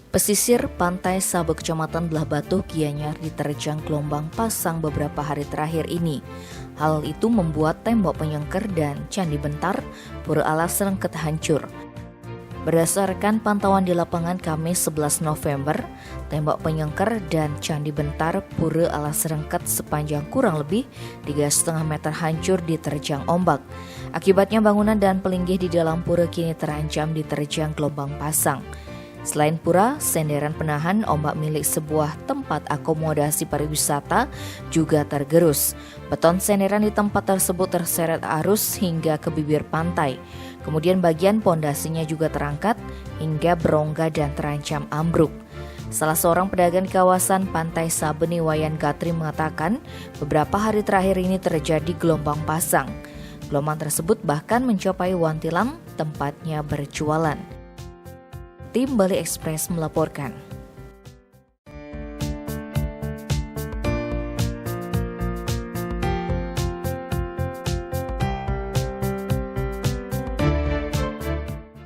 Pesisir pantai Sabu Kecamatan Belah Batu Gianyar diterjang gelombang pasang beberapa hari terakhir ini. Hal itu membuat tembok penyengker dan Candi Bentar, Pura Alas Rengket hancur. Berdasarkan pantauan di lapangan Kamis 11 November, tembok penyengker dan Candi Bentar, Pura Alas Rengket sepanjang kurang lebih 3,5 meter hancur diterjang ombak. Akibatnya bangunan dan pelinggih di dalam pura kini terancam diterjang gelombang pasang. Selain pura, senderan penahan ombak milik sebuah tempat akomodasi pariwisata juga tergerus. Beton senderan di tempat tersebut terseret arus hingga ke bibir pantai. Kemudian bagian pondasinya juga terangkat hingga berongga dan terancam ambruk. Salah seorang pedagang di kawasan Pantai Sabeni Wayan Gatri mengatakan beberapa hari terakhir ini terjadi gelombang pasang. Gelombang tersebut bahkan mencapai Wantilam, tempatnya berjualan. Tim Bali Express melaporkan.